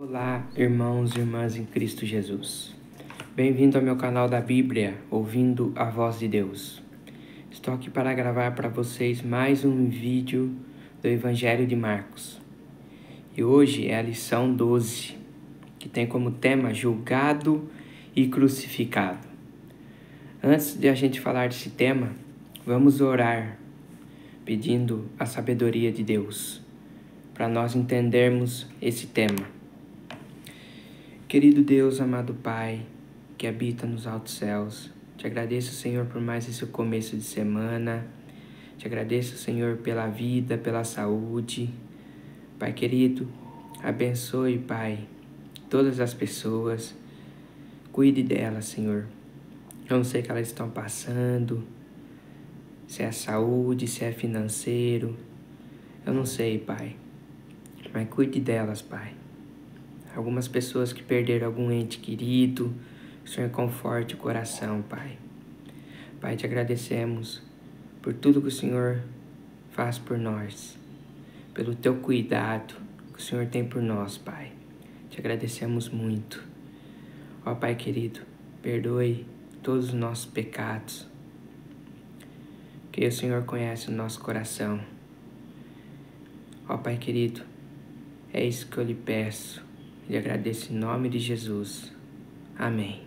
Olá, irmãos e irmãs em Cristo Jesus. Bem-vindo ao meu canal da Bíblia, ouvindo a voz de Deus. Estou aqui para gravar para vocês mais um vídeo do Evangelho de Marcos. E hoje é a lição 12, que tem como tema julgado e crucificado. Antes de a gente falar desse tema, vamos orar, pedindo a sabedoria de Deus, para nós entendermos esse tema. Querido Deus, amado Pai, que habita nos altos céus, te agradeço, Senhor, por mais esse começo de semana. Te agradeço, Senhor, pela vida, pela saúde. Pai querido, abençoe, Pai, todas as pessoas. Cuide delas, Senhor. Eu não sei o que elas estão passando, se é saúde, se é financeiro. Eu não sei, Pai, mas cuide delas, Pai. Algumas pessoas que perderam algum ente querido, o Senhor conforte o coração, Pai. Pai, te agradecemos por tudo que o Senhor faz por nós, pelo teu cuidado que o Senhor tem por nós, Pai. Te agradecemos muito. Ó Pai querido, perdoe todos os nossos pecados, que o Senhor conhece o nosso coração. Ó Pai querido, é isso que eu lhe peço. E agradeço em nome de Jesus. Amém.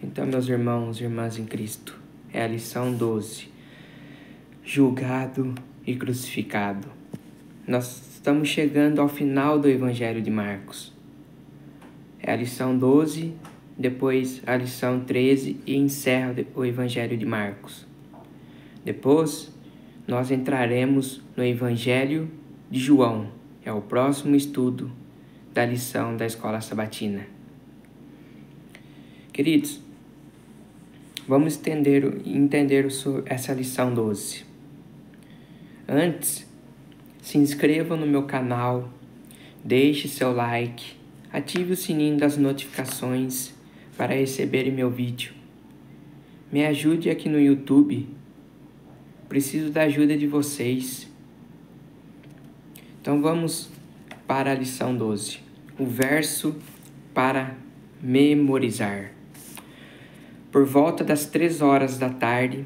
Então, meus irmãos e irmãs em Cristo, é a lição 12. Julgado e crucificado. Nós estamos chegando ao final do Evangelho de Marcos. É a lição 12, depois a lição 13 e encerra o Evangelho de Marcos. Depois, nós entraremos no Evangelho de João. É o próximo estudo da lição da Escola Sabatina. Queridos, vamos entender essa lição 12. Antes, se inscreva no meu canal, deixe seu like, ative o sininho das notificações para receber meu vídeo. Me ajude aqui no YouTube. Preciso da ajuda de vocês. Então vamos para a lição 12, o verso para memorizar. Por volta das 3 horas da tarde,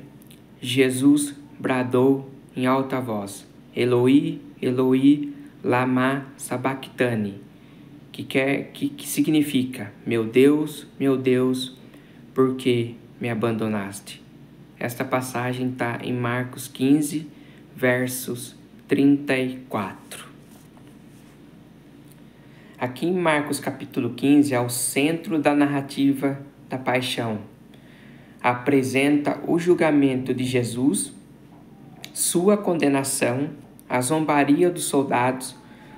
Jesus bradou em alta voz: Eloi, Eloi, lama sabachthani, que significa: meu Deus, por que me abandonaste? Esta passagem está em Marcos 15, versos 34. Aqui em Marcos capítulo 15 é o centro da narrativa da paixão. Apresenta o julgamento de Jesus, sua condenação, a zombaria dos soldados,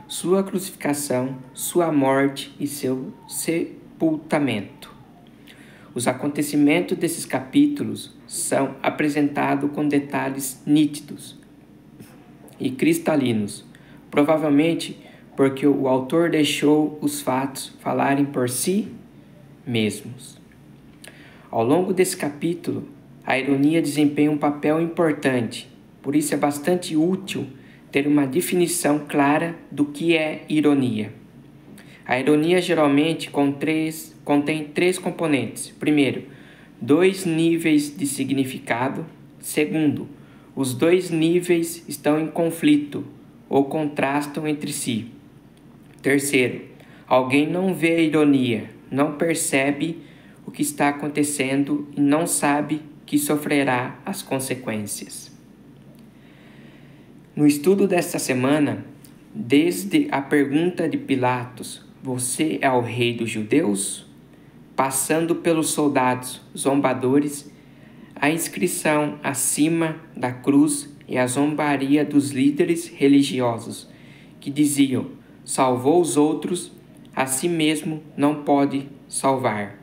sua crucificação, sua morte e seu sepultamento. Os acontecimentos desses capítulos são apresentados com detalhes nítidos e cristalinos, provavelmente porque o autor deixou os fatos falarem por si mesmos. Ao longo desse capítulo, a ironia desempenha um papel importante, por isso é bastante útil ter uma definição clara do que é ironia. A ironia geralmente contém três componentes. Primeiro, 2 níveis de significado. Segundo, os 2 níveis estão em conflito ou contrastam entre si. Terceiro, alguém não vê a ironia, não percebe o que está acontecendo e não sabe que sofrerá as consequências. No estudo desta semana, desde a pergunta de Pilatos, você é o rei dos judeus? Passando pelos soldados zombadores, a inscrição acima da cruz e a zombaria dos líderes religiosos, que diziam: salvou os outros, a si mesmo não pode salvar.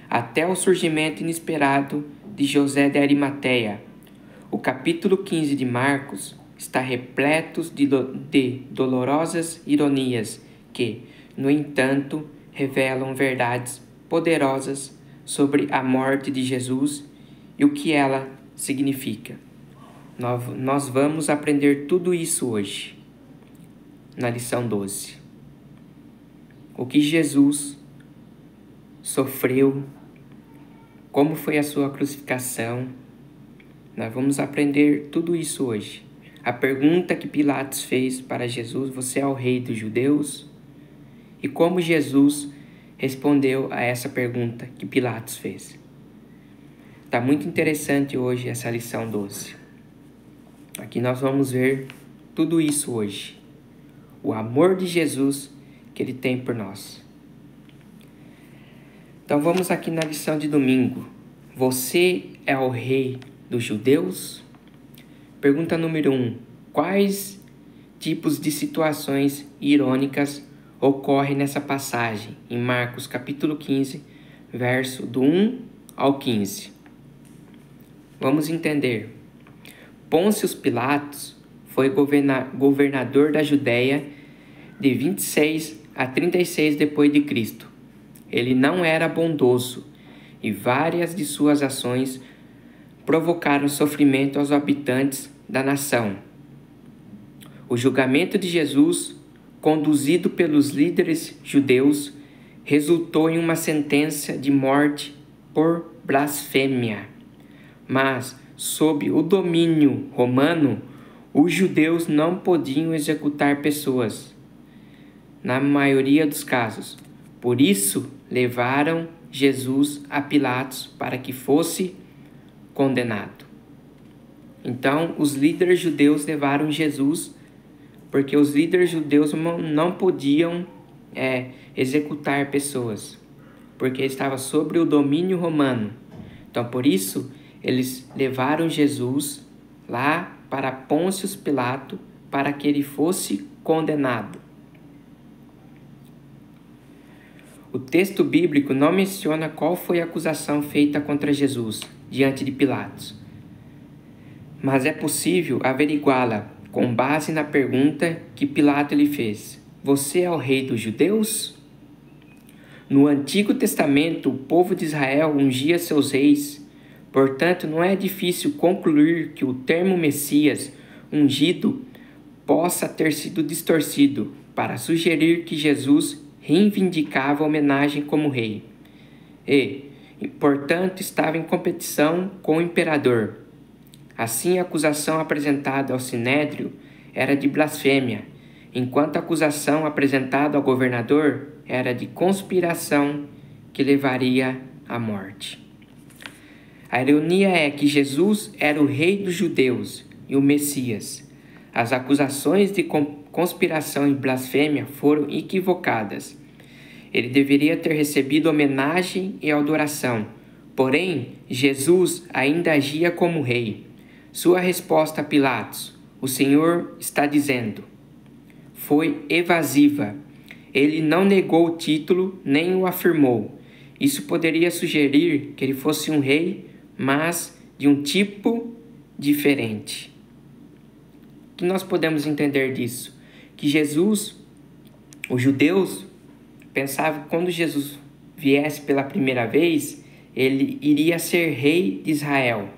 Até o surgimento inesperado de José de Arimateia. O capítulo 15 de Marcos está repleto de dolorosas ironias que, no entanto, revelam verdades poderosas sobre a morte de Jesus e o que ela significa. Nós vamos aprender tudo isso hoje. na lição 12. O que Jesus sofreu, como foi a sua crucificação. Nós vamos aprender tudo isso hoje. A pergunta que Pilatos fez para Jesus: você é o rei dos judeus? E como Jesus respondeu a essa pergunta que Pilatos fez. Está muito interessante hoje essa lição 12. Aqui nós vamos ver tudo isso hoje. O amor de Jesus que Ele tem por nós. Então vamos aqui na lição de domingo. Você é o rei dos judeus? Pergunta número 1. Quais tipos de situações irônicas ocorrem nessa passagem em Marcos capítulo 15, verso do 1 ao 15? Vamos entender. Pôncio Pilatos foi governador da Judéia de 26 a 36 depois de Cristo. Ele não era bondoso e várias de suas ações provocaram sofrimento aos habitantes da nação. O julgamento de Jesus, conduzido pelos líderes judeus, resultou em uma sentença de morte por blasfêmia. Mas, sob o domínio romano, os judeus não podiam executar pessoas, na maioria dos casos. Por isso, levaram Jesus a Pilatos para que fosse condenado. Então, os líderes judeus levaram Jesus porque os líderes judeus não podiam executar pessoas, porque estava sobre o domínio romano. Então, por isso, eles levaram Jesus lá para Pôncio Pilatos para que ele fosse condenado. O texto bíblico não menciona qual foi a acusação feita contra Jesus diante de Pilatos, mas é possível averiguá-la com base na pergunta que Pilatos lhe fez: você é o rei dos judeus? No Antigo Testamento, o povo de Israel ungia seus reis. Portanto, não é difícil concluir que o termo Messias, ungido, possa ter sido distorcido para sugerir que Jesus reivindicava a homenagem como rei e, portanto, estava em competição com o imperador. Assim, a acusação apresentada ao Sinédrio era de blasfêmia, enquanto a acusação apresentada ao governador era de conspiração que levaria à morte. A ironia é que Jesus era o rei dos judeus e o Messias. As acusações de conspiração e blasfêmia foram equivocadas. Ele deveria ter recebido homenagem e adoração. Porém, Jesus ainda agia como rei. Sua resposta a Pilatos: o Senhor está dizendo, foi evasiva. Ele não negou o título nem o afirmou. Isso poderia sugerir que ele fosse um rei, mas de um tipo diferente. O que nós podemos entender disso? Que Jesus, os judeus, pensavam que quando Jesus viesse pela primeira vez, ele iria ser rei de Israel.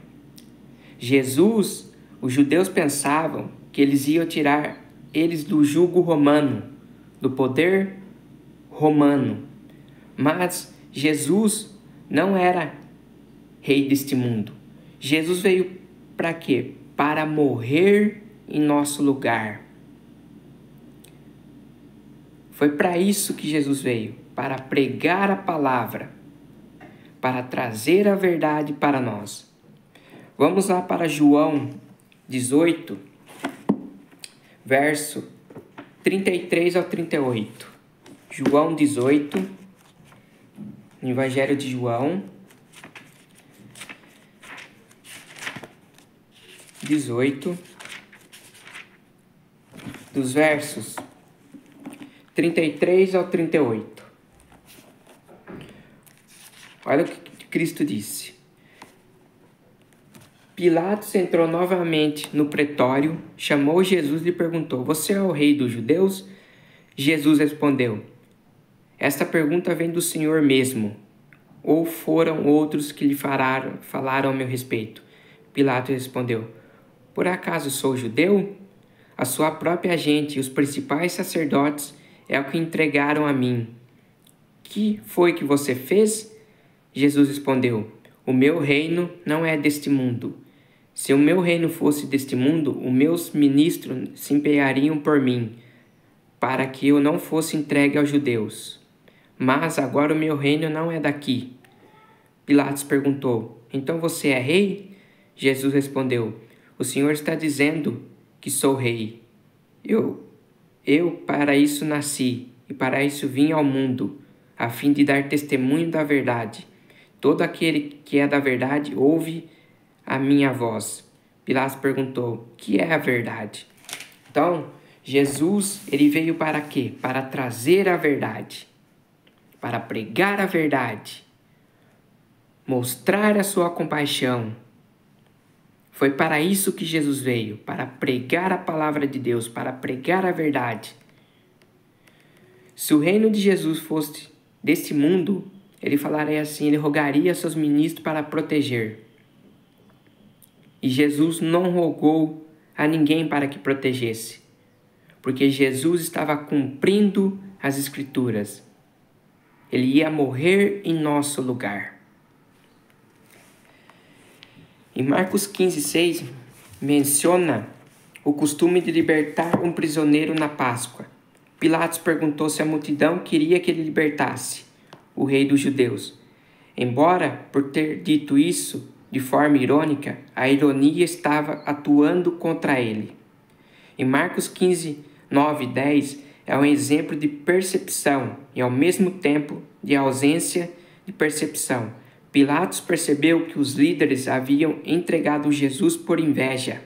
Jesus, os judeus pensavam que eles iam tirar eles do jugo romano, do poder romano. Mas Jesus não era rei deste mundo. Jesus veio para quê? Para morrer em nosso lugar. Foi para isso que Jesus veio, para pregar a palavra, para trazer a verdade para nós. Vamos lá para João 18, verso 33 ao 38. João 18, Evangelho de João 18, dos versos 33 ao 38. Olha o que Cristo disse. Pilatos entrou novamente no pretório, chamou Jesus e lhe perguntou: você é o rei dos judeus? Jesus respondeu: esta pergunta vem do Senhor mesmo, ou foram outros que lhe falaram a meu respeito? Pilatos respondeu: por acaso sou judeu? a sua própria gente e os principais sacerdotes é o que entregaram a mim. Que foi que você fez? Jesus respondeu: o meu reino não é deste mundo. Se o meu reino fosse deste mundo, os meus ministros se empenhariam por mim, para que eu não fosse entregue aos judeus. Mas agora o meu reino não é daqui. Pilatos perguntou: então você é rei? Jesus respondeu: o Senhor está dizendo que sou rei. Eu para isso nasci e para isso vim ao mundo, a fim de dar testemunho da verdade. Todo aquele que é da verdade ouve a minha voz. Pilatos perguntou: que é a verdade? Então, Jesus, ele veio para quê? Para trazer a verdade, para pregar a verdade, mostrar a sua compaixão. Foi para isso que Jesus veio, para pregar a palavra de Deus, para pregar a verdade. Se o reino de Jesus fosse deste mundo, ele falaria assim, ele rogaria a seus ministros para proteger. E Jesus não rogou a ninguém para que protegesse, porque Jesus estava cumprindo as Escrituras. Ele ia morrer em nosso lugar. Em Marcos 15:6, menciona o costume de libertar um prisioneiro na Páscoa. Pilatos perguntou se a multidão queria que ele libertasse o rei dos judeus. Embora, por ter dito isso de forma irônica, a ironia estava atuando contra ele. Em Marcos 15:9 e 10, é um exemplo de percepção e, ao mesmo tempo, de ausência de percepção. Pilatos percebeu que os líderes haviam entregado Jesus por inveja,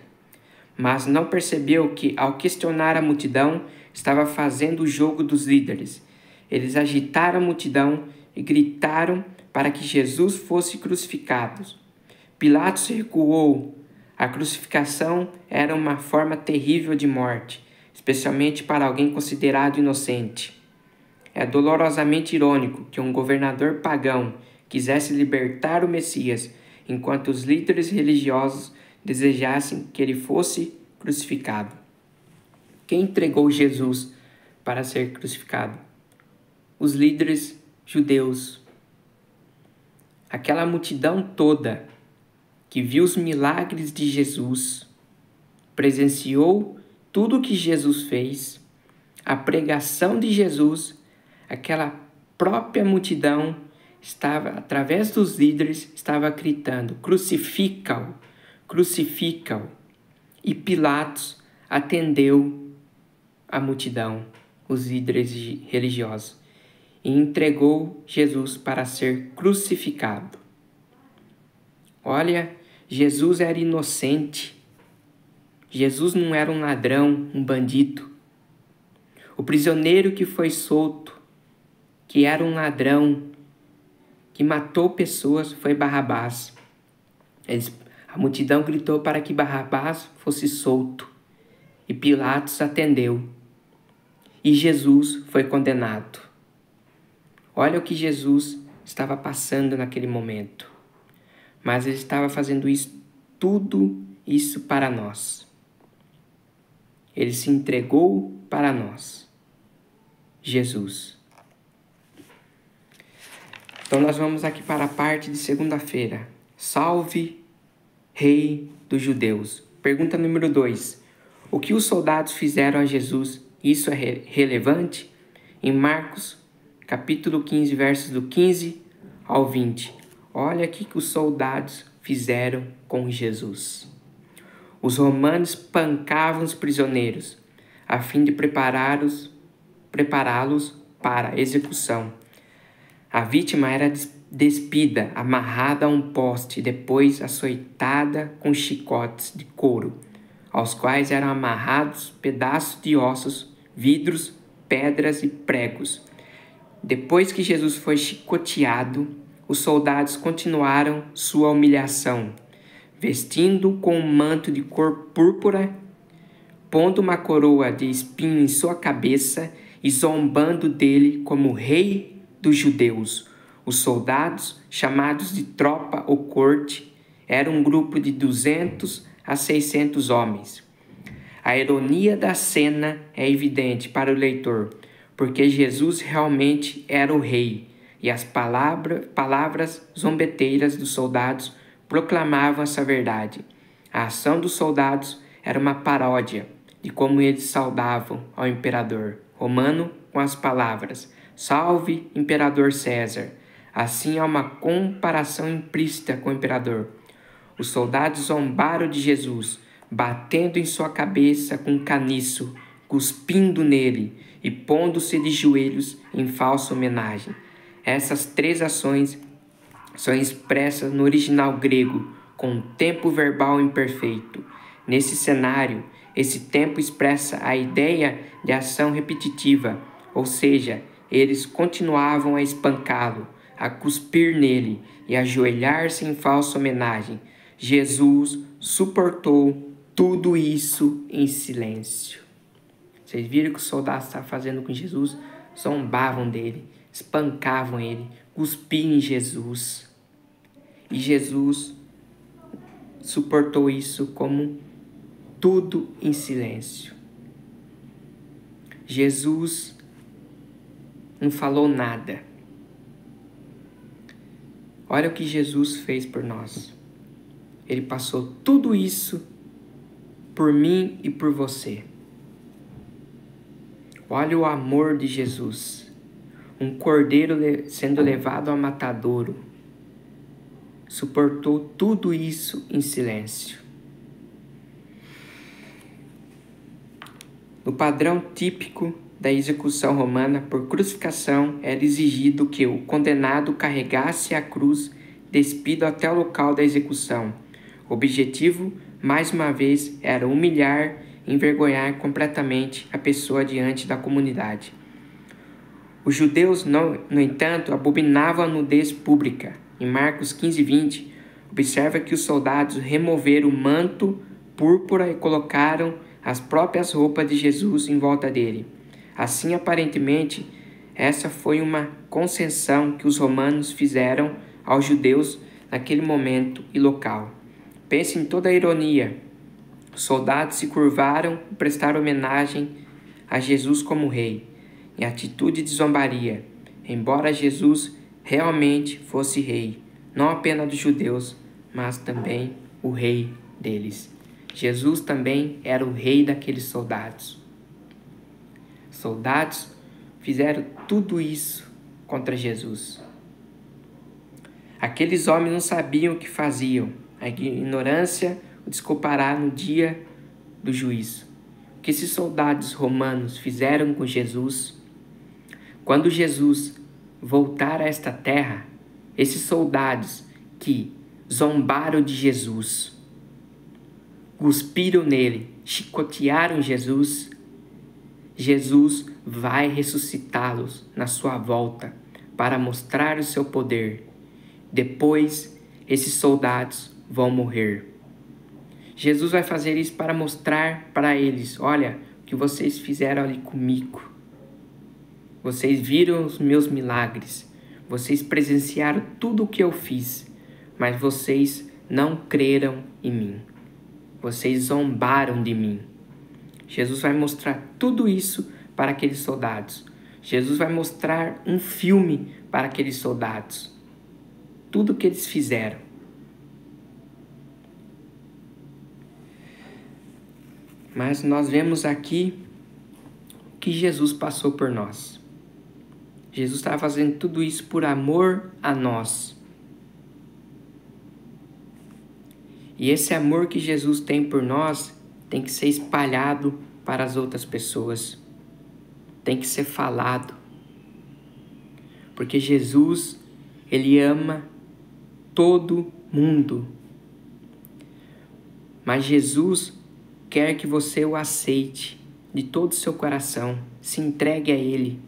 mas não percebeu que, ao questionar a multidão, estava fazendo o jogo dos líderes. Eles agitaram a multidão e gritaram para que Jesus fosse crucificado. Pilatos recuou. A crucificação era uma forma terrível de morte, especialmente para alguém considerado inocente. É dolorosamente irônico que um governador pagão quisesse libertar o Messias, enquanto os líderes religiosos desejassem que ele fosse crucificado. Quem entregou Jesus para ser crucificado? Os líderes judeus. Aquela multidão toda que viu os milagres de Jesus, presenciou tudo o que Jesus fez, a pregação de Jesus, aquela própria multidão estava, através dos líderes, estava gritando: crucifica-o, crucifica-o. E Pilatos atendeu a multidão, os líderes religiosos, e entregou Jesus para ser crucificado. Olha, Jesus era inocente. Jesus não era um ladrão, um bandido. O prisioneiro que foi solto, que era um ladrão, que matou pessoas, foi Barrabás. A multidão gritou para que Barrabás fosse solto, e Pilatos atendeu. E Jesus foi condenado. Olha o que Jesus estava passando naquele momento. Mas ele estava fazendo tudo isso para nós. Ele se entregou para nós. Jesus. Então nós vamos aqui para a parte de segunda-feira. Salve, Rei dos Judeus. Pergunta número 2. O que os soldados fizeram a Jesus? Isso é relevante? Em Marcos, capítulo 15, versos do 15 ao 20. Olha o que os soldados fizeram com Jesus. Os romanos pancavam os prisioneiros, a fim de prepará-los para a execução. A vítima era despida, amarrada a um poste, depois açoitada com chicotes de couro, aos quais eram amarrados pedaços de ossos, vidros, pedras e pregos. Depois que Jesus foi chicoteado, os soldados continuaram sua humilhação, vestindo com um manto de cor púrpura, pondo uma coroa de espinho em sua cabeça e zombando dele como rei dos judeus. Os soldados, chamados de tropa ou corte, eram um grupo de 200 a 600 homens. A ironia da cena é evidente para o leitor, porque Jesus realmente era o rei, e as palavras zombeteiras dos soldados proclamavam essa verdade. A ação dos soldados era uma paródia de como eles saudavam ao imperador romano com as palavras: "Salve, Imperador César". Assim há uma comparação implícita com o imperador. Os soldados zombaram de Jesus, batendo em sua cabeça com um caniço, cuspindo nele e pondo-se de joelhos em falsa homenagem. Essas três ações são expressas no original grego, com tempo verbal imperfeito. Nesse cenário, esse tempo expressa a ideia de ação repetitiva, ou seja, eles continuavam a espancá-lo, a cuspir nele e a ajoelhar-se em falsa homenagem. Jesus suportou tudo isso em silêncio. Vocês viram o que os soldados estavam fazendo com Jesus? Zombavam dele, espancavam ele, cuspiam em Jesus. E Jesus suportou isso como tudo em silêncio. Jesus não falou nada. Olha o que Jesus fez por nós. Ele passou tudo isso por mim e por você. Olha o amor de Jesus. Um cordeiro sendo levado ao matadouro. Suportou tudo isso em silêncio. No padrão típico da execução romana por crucificação, era exigido que o condenado carregasse a cruz despido até o local da execução. O objetivo, mais uma vez, era humilhar e envergonhar completamente a pessoa diante da comunidade. Os judeus, no entanto, abominavam a nudez pública. Em Marcos 15:20, observa que os soldados removeram o manto púrpura e colocaram as próprias roupas de Jesus em volta dele. Assim, aparentemente, essa foi uma concessão que os romanos fizeram aos judeus naquele momento e local. Pense em toda a ironia. Os soldados se curvaram e prestaram homenagem a Jesus como rei, em atitude de zombaria, embora Jesus realmente fosse rei, não apenas dos judeus, mas também o rei deles. Jesus também era o rei daqueles soldados. Soldados fizeram tudo isso contra Jesus. Aqueles homens não sabiam o que faziam. A ignorância o desculpará no dia do juízo. O que esses soldados romanos fizeram com Jesus? Quando Jesus voltar a esta terra, esses soldados que zombaram de Jesus, cuspiram nele, chicotearam Jesus, Jesus vai ressuscitá-los na sua volta para mostrar o seu poder. Depois, esses soldados vão morrer. Jesus vai fazer isso para mostrar para eles: olha o que vocês fizeram ali comigo. Vocês viram os meus milagres. Vocês presenciaram tudo o que eu fiz, mas vocês não creram em mim. Vocês zombaram de mim. Jesus vai mostrar tudo isso para aqueles soldados. Jesus vai mostrar um filme para aqueles soldados. Tudo o que eles fizeram. Mas nós vemos aqui que Jesus passou por nós. Jesus estava fazendo tudo isso por amor a nós. E esse amor que Jesus tem por nós tem que ser espalhado para as outras pessoas. Tem que ser falado. Porque Jesus, Ele ama todo mundo. Mas Jesus quer que você o aceite de todo o seu coração. Se entregue a Ele.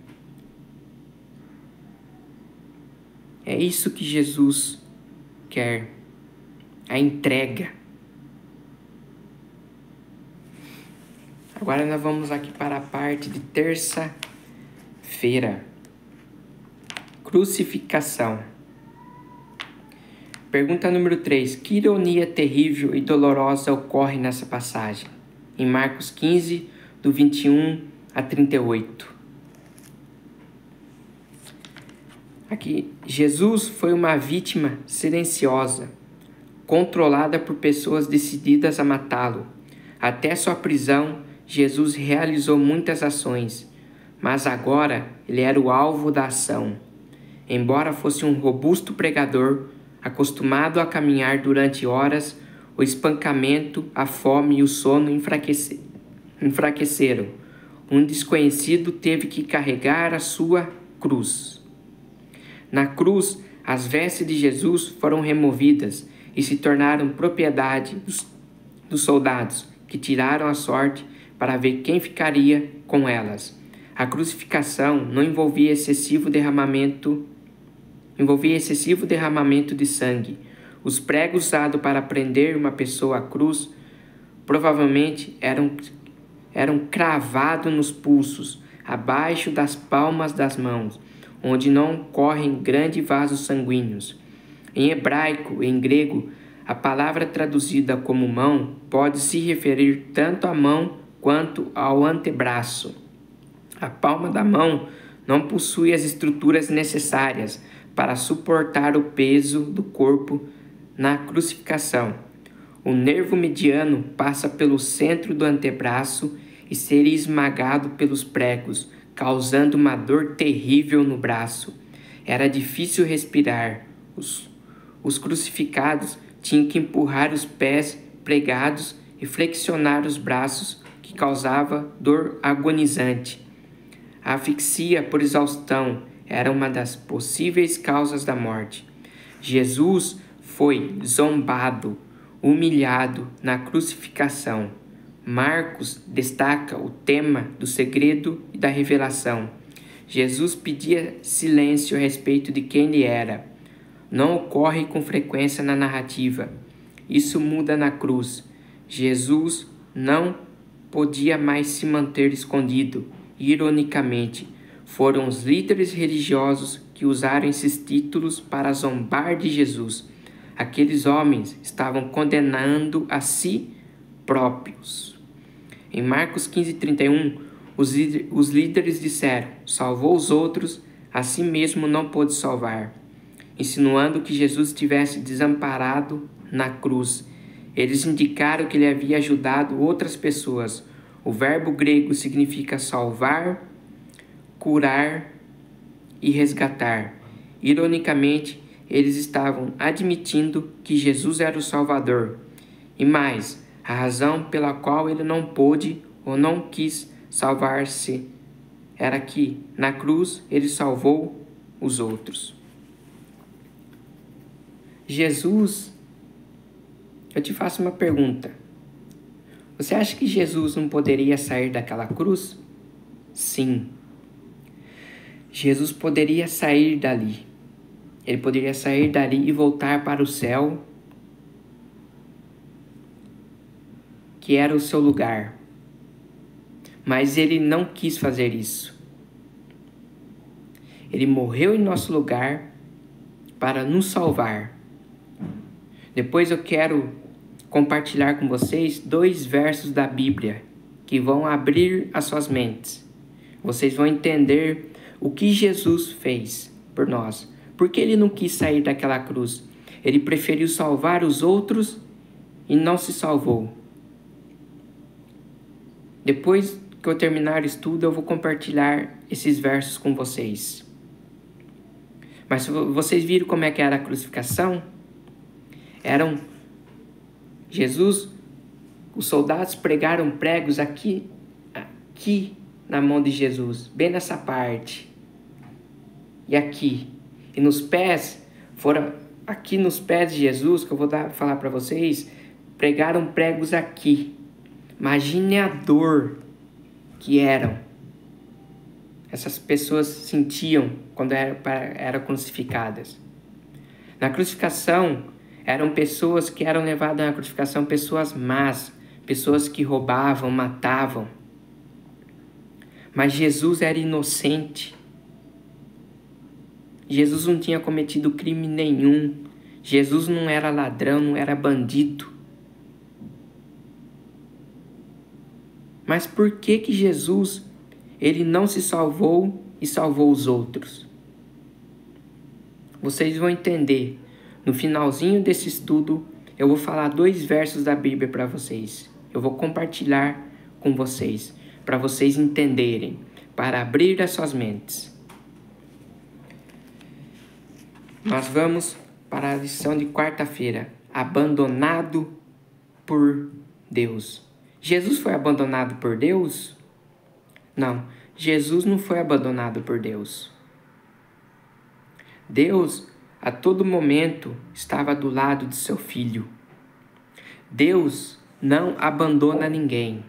É isso que Jesus quer. A entrega. Agora nós vamos aqui para a parte de terça-feira. Crucificação. Pergunta número 3. Que ironia terrível e dolorosa ocorre nessa passagem? em Marcos 15, do 21 a 38. Aqui, Jesus foi uma vítima silenciosa, controlada por pessoas decididas a matá-lo. Até sua prisão, Jesus realizou muitas ações, mas agora ele era o alvo da ação. Embora fosse um robusto pregador, acostumado a caminhar durante horas, o espancamento, a fome e o sono enfraqueceram. Um desconhecido teve que carregar a sua cruz. Na cruz, as vestes de Jesus foram removidas e se tornaram propriedade dos soldados, que tiraram a sorte para ver quem ficaria com elas. A crucificação não envolvia excessivo derramamento de sangue. Os pregos usados para prender uma pessoa à cruz provavelmente eram cravados nos pulsos, abaixo das palmas das mãos, onde não correm grandes vasos sanguíneos. Em hebraico e em grego, a palavra traduzida como mão pode se referir tanto à mão quanto ao antebraço. A palma da mão não possui as estruturas necessárias para suportar o peso do corpo na crucificação. O nervo mediano passa pelo centro do antebraço e seria esmagado pelos pregos, causando uma dor terrível no braço. Era difícil respirar. Os crucificados tinham que empurrar os pés pregados e flexionar os braços, que causava dor agonizante. A asfixia por exaustão era uma das possíveis causas da morte. Jesus foi zombado, humilhado na crucificação. Marcos destaca o tema do segredo e da revelação. Jesus pedia silêncio a respeito de quem ele era. Não ocorre com frequência na narrativa. Isso muda na cruz. Jesus não podia mais se manter escondido. Ironicamente, foram os líderes religiosos que usaram esses títulos para zombar de Jesus. Aqueles homens estavam condenando a si próprios. Em Marcos 15:31, os líderes disseram: salvou os outros, a si mesmo não pôde salvar, insinuando que Jesus estivesse desamparado na cruz. Eles indicaram que ele havia ajudado outras pessoas. O verbo grego significa salvar, curar e resgatar. Ironicamente, eles estavam admitindo que Jesus era o Salvador. E mais, a razão pela qual ele não pôde ou não quis salvar-se era que, na cruz, ele salvou os outros. Jesus, eu te faço uma pergunta. Você acha que Jesus não poderia sair daquela cruz? Sim. Jesus poderia sair dali. Ele poderia sair dali e voltar para o céu, que era o seu lugar. Mas ele não quis fazer isso. Ele morreu em nosso lugar para nos salvar. Depois eu quero compartilhar com vocês 2 versos da Bíblia que vão abrir as suas mentes. Vocês vão entender o que Jesus fez por nós. Por que ele não quis sair daquela cruz? Ele preferiu salvar os outros e não se salvou. Depois que eu terminar o estudo, eu vou compartilhar esses versos com vocês. Mas vocês viram como é que era a crucificação? Jesus, os soldados pregaram pregos aqui na mão de Jesus, bem nessa parte. E aqui. E nos pés, aqui nos pés de Jesus, que eu vou falar para vocês, pregaram pregos aqui. Imagine a dor que essas pessoas sentiam quando eram crucificadas. Na crucificação, eram pessoas que eram levadas na crucificação, pessoas más, pessoas que roubavam, matavam. Mas Jesus era inocente. Jesus não tinha cometido crime nenhum. Jesus não era ladrão, não era bandido. Mas por que que Jesus, ele não se salvou e salvou os outros? Vocês vão entender. No finalzinho desse estudo, eu vou falar 2 versos da Bíblia para vocês. Eu vou compartilhar com vocês, para vocês entenderem, para abrir as suas mentes. Mas vamos para a lição de quarta-feira. Abandonado por Deus. Jesus foi abandonado por Deus? Não, Jesus não foi abandonado por Deus. Deus, a todo momento, estava do lado de seu filho. Deus não abandona ninguém.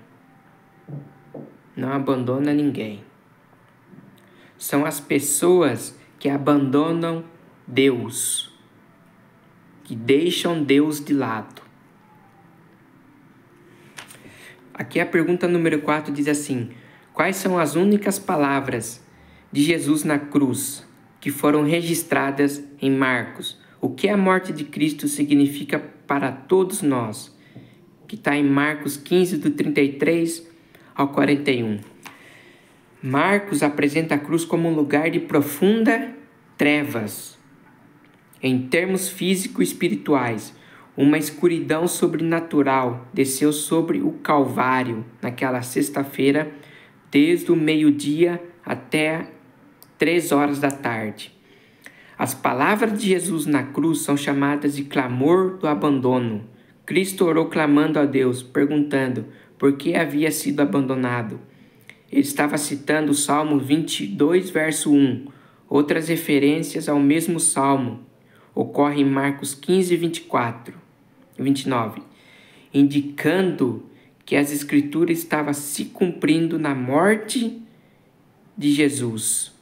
Não abandona ninguém. São as pessoas que abandonam Deus, que deixam Deus de lado. Aqui a pergunta número 4 diz assim: quais são as únicas palavras de Jesus na cruz que foram registradas em Marcos? O que a morte de Cristo significa para todos nós? Que está em Marcos 15, do 33 ao 41. Marcos apresenta a cruz como um lugar de profunda trevas, em termos físico e espirituais. Uma escuridão sobrenatural desceu sobre o Calvário naquela sexta-feira, desde o meio-dia até 3 horas da tarde. As palavras de Jesus na cruz são chamadas de clamor do abandono. Cristo orou clamando a Deus, perguntando por que havia sido abandonado. Ele estava citando o Salmo 22, verso 1. Outras referências ao mesmo Salmo ocorrem em Marcos 15, 29, indicando que as Escrituras estavam se cumprindo na morte de Jesus.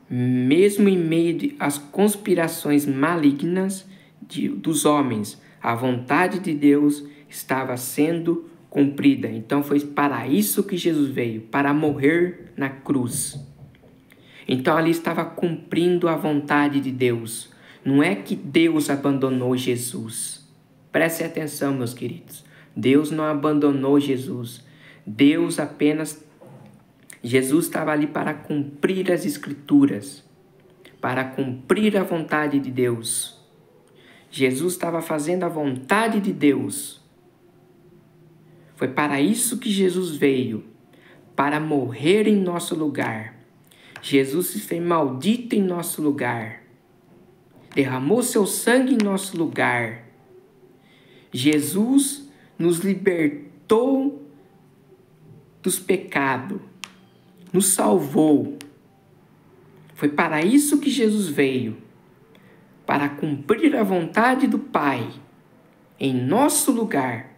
Mesmo em meio às conspirações malignas dos homens, a vontade de Deus estava sendo cumprida. Então foi para isso que Jesus veio, para morrer na cruz. Então ali estava cumprindo a vontade de Deus. Não é que Deus abandonou Jesus. Prestem atenção, meus queridos. Deus não abandonou Jesus. Jesus estava ali para cumprir as Escrituras, para cumprir a vontade de Deus. Jesus estava fazendo a vontade de Deus. Foi para isso que Jesus veio, para morrer em nosso lugar. Jesus se fez maldito em nosso lugar. Derramou seu sangue em nosso lugar. Jesus nos libertou dos pecados, nos salvou. Foi para isso que Jesus veio, para cumprir a vontade do Pai em nosso lugar.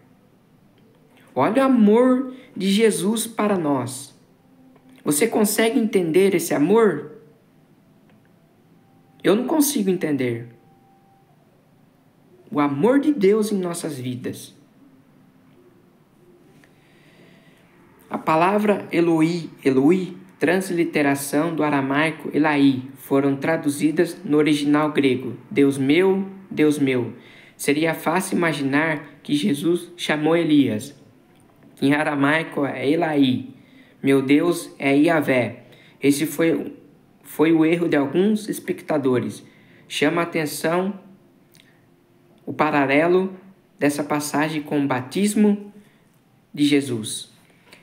Olha o amor de Jesus para nós. Você consegue entender esse amor? Eu não consigo entender. O amor de Deus em nossas vidas. A palavra Eloi, transliteração do aramaico Elai, foram traduzidas no original grego. Deus meu, Deus meu. Seria fácil imaginar que Jesus chamou Elias. Em aramaico é Elai. Meu Deus é Iavé. Esse foi o erro de alguns espectadores. Chama a atenção o paralelo dessa passagem com o batismo de Jesus.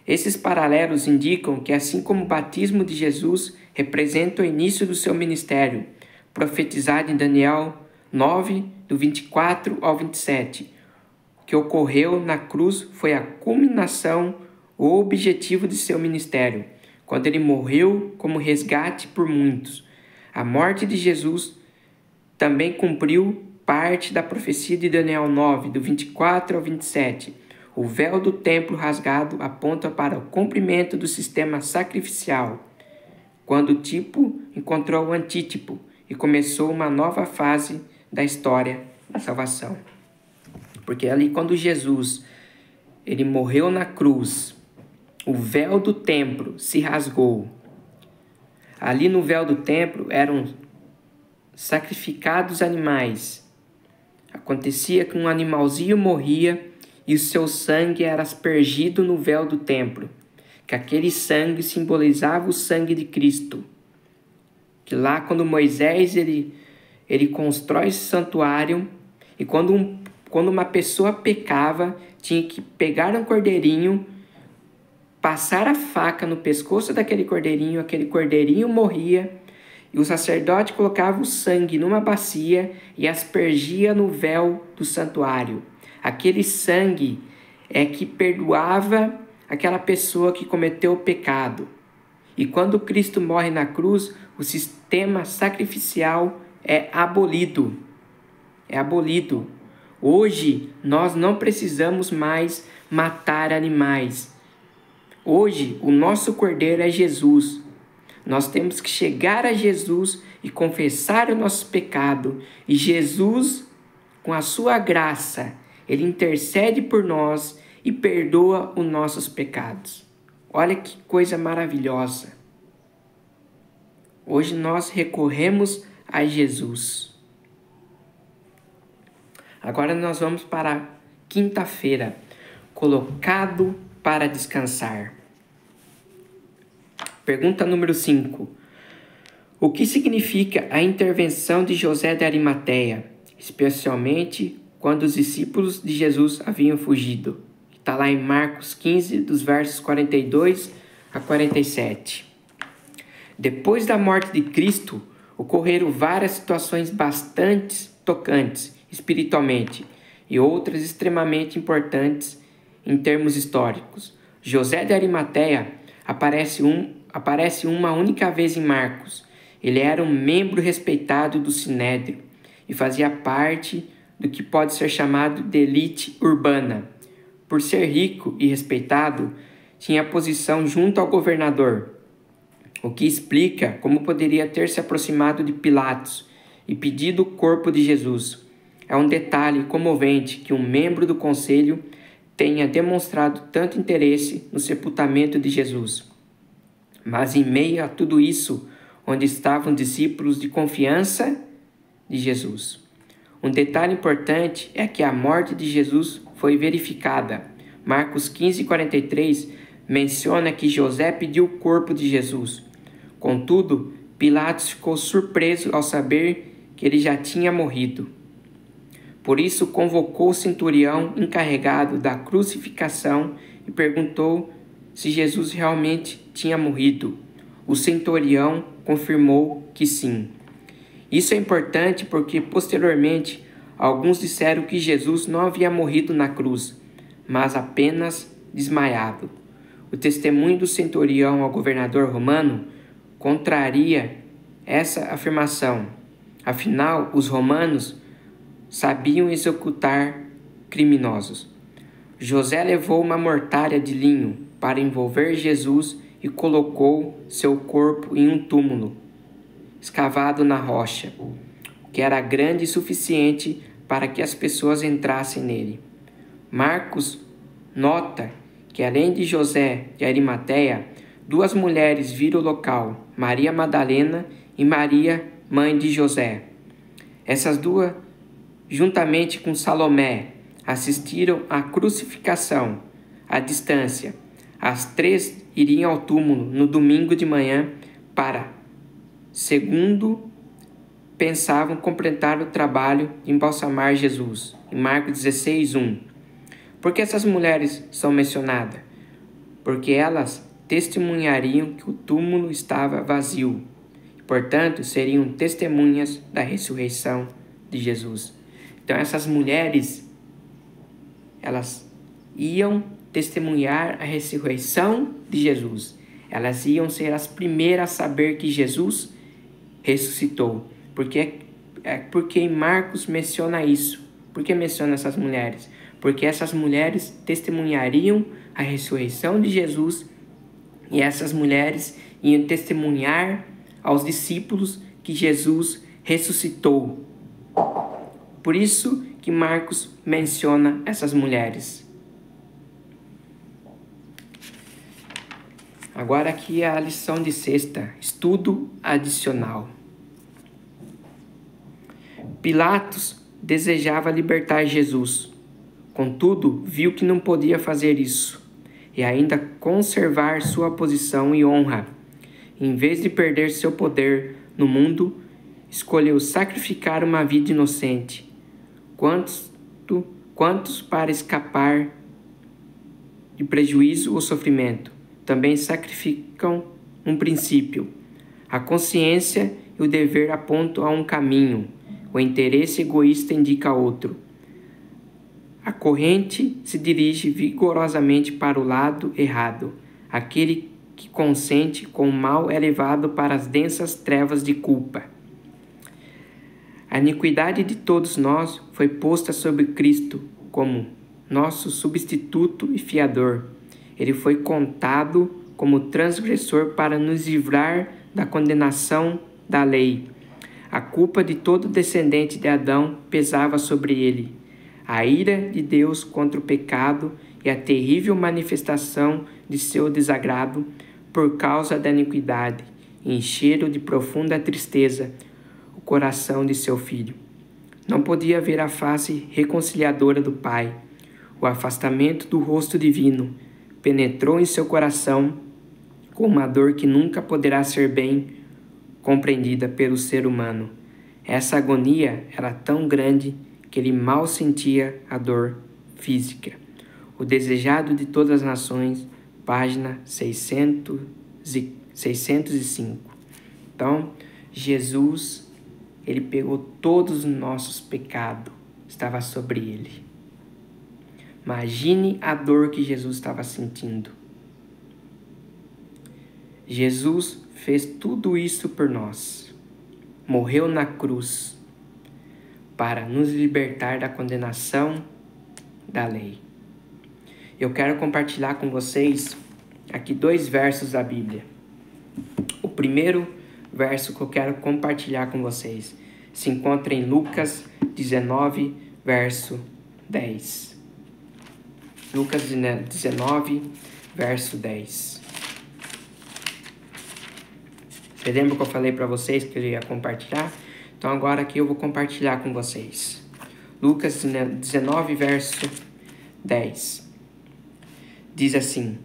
Esses paralelos indicam que, assim como o batismo de Jesus representa o início do seu ministério, profetizado em Daniel 9, do 24 ao 27, o que ocorreu na cruz foi a culminação, o objetivo de seu ministério, quando ele morreu como resgate por muitos. A morte de Jesus também cumpriu parte da profecia de Daniel 9, do 24 ao 27. O véu do templo rasgado aponta para o cumprimento do sistema sacrificial, quando o tipo encontrou o antítipo e começou uma nova fase da história da salvação. Porque ali quando Jesus ele morreu na cruz, o véu do templo se rasgou. Ali no véu do templo eram sacrificados animais. Acontecia que um animalzinho morria e o seu sangue era aspergido no véu do templo, que aquele sangue simbolizava o sangue de Cristo. Que lá quando Moisés ele constrói esse santuário, e quando uma pessoa pecava, tinha que pegar um cordeirinho, passar a faca no pescoço daquele cordeirinho, aquele cordeirinho morria, e o sacerdote colocava o sangue numa bacia e aspergia no véu do santuário. Aquele sangue é que perdoava aquela pessoa que cometeu o pecado. E quando Cristo morre na cruz, o sistema sacrificial é abolido. É abolido. Hoje, nós não precisamos mais matar animais. Hoje, o nosso cordeiro é Jesus. Nós temos que chegar a Jesus e confessar o nosso pecado. E Jesus, com a sua graça, ele intercede por nós e perdoa os nossos pecados. Olha que coisa maravilhosa. Hoje nós recorremos a Jesus. Agora nós vamos para a quinta-feira. Colocado para descansar. Pergunta número 5. O que significa a intervenção de José de Arimateia, especialmente quando os discípulos de Jesus haviam fugido? Está lá em Marcos 15, dos versos 42 a 47. Depois da morte de Cristo, ocorreram várias situações bastante tocantes espiritualmente e outras extremamente importantes em termos históricos. José de Arimateia aparece uma única vez em Marcos. Ele era um membro respeitado do Sinédrio e fazia parte do que pode ser chamado de elite urbana. Por ser rico e respeitado, tinha posição junto ao governador, o que explica como poderia ter se aproximado de Pilatos e pedido o corpo de Jesus. É um detalhe comovente que um membro do conselho tenha demonstrado tanto interesse no sepultamento de Jesus. Mas em meio a tudo isso, onde estavam discípulos de confiança de Jesus. Um detalhe importante é que a morte de Jesus foi verificada. Marcos 15, 43 menciona que José pediu o corpo de Jesus. Contudo, Pilatos ficou surpreso ao saber que ele já tinha morrido. Por isso convocou o centurião encarregado da crucificação e perguntou se Jesus realmente tinha morrido. O centurião confirmou que sim. Isso é importante porque posteriormente alguns disseram que Jesus não havia morrido na cruz, mas apenas desmaiado. O testemunho do centurião ao governador romano contraria essa afirmação. Afinal, os romanos sabiam executar criminosos. José levou uma mortalha de linho para envolver Jesus e colocou seu corpo em um túmulo, escavado na rocha, que era grande e suficiente para que as pessoas entrassem nele. Marcos nota que além de José de Arimateia, 2 mulheres viram o local, Maria Madalena e Maria, mãe de José. Essas 2, juntamente com Salomé, assistiram à crucificação à distância. As 3 iriam ao túmulo no domingo de manhã para, segundo pensavam, completar o trabalho de embalsamar Jesus. Em Marcos 16, 1. Por que essas mulheres são mencionadas? Porque elas testemunhariam que o túmulo estava vazio. E, portanto, seriam testemunhas da ressurreição de Jesus. Então, essas mulheres, elas iam testemunhar a ressurreição de Jesus. Elas iam ser as primeiras a saber que Jesus ressuscitou. Porque em Marcos menciona isso. Por que menciona essas mulheres? Porque essas mulheres testemunhariam a ressurreição de Jesus e essas mulheres iam testemunhar aos discípulos que Jesus ressuscitou. Por isso que Marcos menciona essas mulheres. Agora aqui é a lição de sexta, estudo adicional. Pilatos desejava libertar Jesus. Contudo, viu que não podia fazer isso e ainda conservar sua posição e honra. Em vez de perder seu poder no mundo, escolheu sacrificar uma vida inocente. Quantos para escapar de prejuízo ou sofrimento, também sacrificam um princípio. A consciência e o dever apontam a um caminho, o interesse egoísta indica outro. A corrente se dirige vigorosamente para o lado errado. Aquele que consente com o mal é levado para as densas trevas de culpa. A iniquidade de todos nós foi posta sobre Cristo como nosso substituto e fiador. Ele foi contado como transgressor para nos livrar da condenação da lei. A culpa de todo descendente de Adão pesava sobre ele. A ira de Deus contra o pecado e a terrível manifestação de seu desagrado por causa da iniquidade encheram de profunda tristeza o coração de seu filho. Não podia ver a face reconciliadora do Pai. O afastamento do rosto divino penetrou em seu coração com uma dor que nunca poderá ser bem compreendida pelo ser humano. Essa agonia era tão grande que ele mal sentia a dor física. O desejado de todas as nações, página 605. Então, Jesus, ele pegou todos os nossos pecados, estava sobre ele. Imagine a dor que Jesus estava sentindo. Jesus fez tudo isso por nós. Morreu na cruz para nos libertar da condenação da lei. Eu quero compartilhar com vocês aqui 2 versos da Bíblia. O primeiro verso que eu quero compartilhar com vocês se encontra em Lucas 19, verso 10. Lucas 19, verso 10. Você lembra que eu falei para vocês que eu ia compartilhar? Então agora aqui eu vou compartilhar com vocês. Lucas 19, verso 10. Diz assim: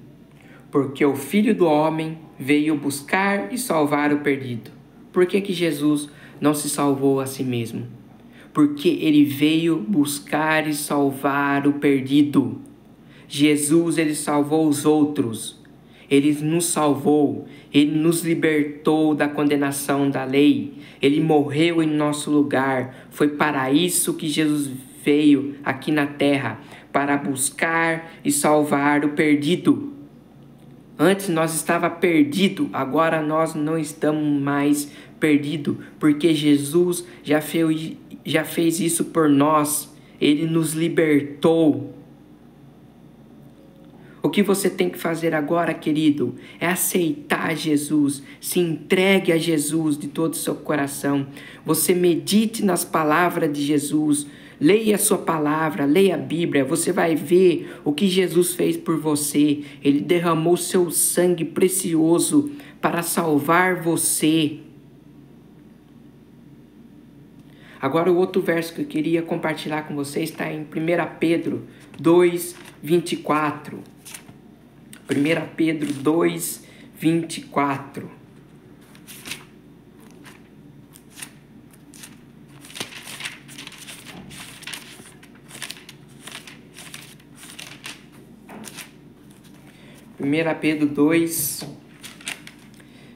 porque o Filho do Homem veio buscar e salvar o perdido. Por que Jesus não se salvou a si mesmo? Porque ele veio buscar e salvar o perdido. Jesus, ele salvou os outros. Ele nos salvou. Ele nos libertou da condenação da lei. Ele morreu em nosso lugar. Foi para isso que Jesus veio aqui na terra, para buscar e salvar o perdido. Antes nós estava perdido, agora nós não estamos mais perdidos, porque Jesus já fez isso por nós. Ele nos libertou. O que você tem que fazer agora, querido, é aceitar Jesus. Se entregue a Jesus de todo o seu coração. Você medite nas palavras de Jesus. Leia a sua palavra, leia a Bíblia. Você vai ver o que Jesus fez por você. Ele derramou seu sangue precioso para salvar você. Agora o outro verso que eu queria compartilhar com vocês está em 1 Pedro 2, 24. 1 Pedro 2, 24. Primeira Pedro 2,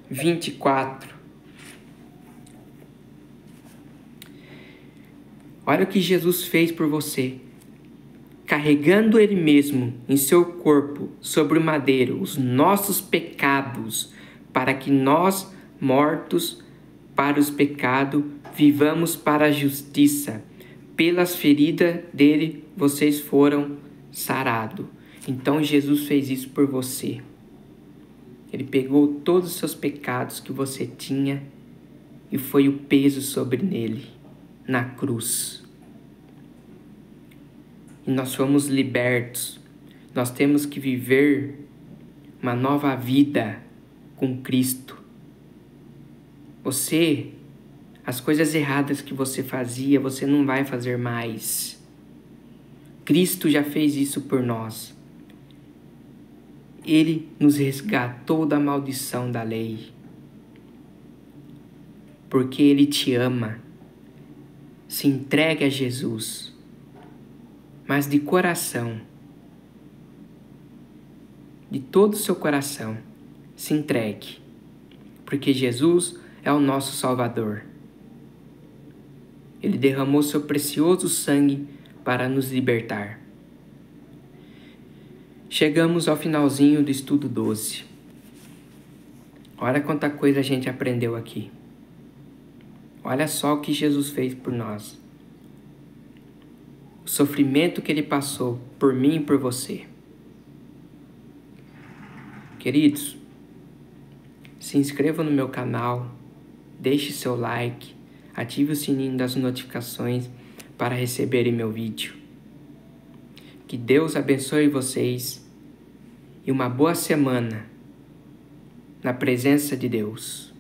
24. Olha o que Jesus fez por você. Carregando ele mesmo em seu corpo sobre o madeiro os nossos pecados, para que nós, mortos para os pecados, vivamos para a justiça. Pelas feridas dele vocês foram sarados. Então Jesus fez isso por você. Ele pegou todos os seus pecados que você tinha e foi o peso sobre nele, na cruz. E nós fomos libertos. Nós temos que viver uma nova vida com Cristo. As coisas erradas que você fazia, você não vai fazer mais. Cristo já fez isso por nós. Ele nos resgatou da maldição da lei. Porque Ele te ama. Se entregue a Jesus. Mas de coração. De todo o seu coração. Se entregue. Porque Jesus é o nosso Salvador. Ele derramou seu precioso sangue para nos libertar. Chegamos ao finalzinho do estudo 12. Olha quanta coisa a gente aprendeu aqui. Olha só o que Jesus fez por nós. O sofrimento que Ele passou por mim e por você. Queridos, se inscreva no meu canal, deixe seu like, ative o sininho das notificações para receberem meu vídeo. Que Deus abençoe vocês e uma boa semana na presença de Deus.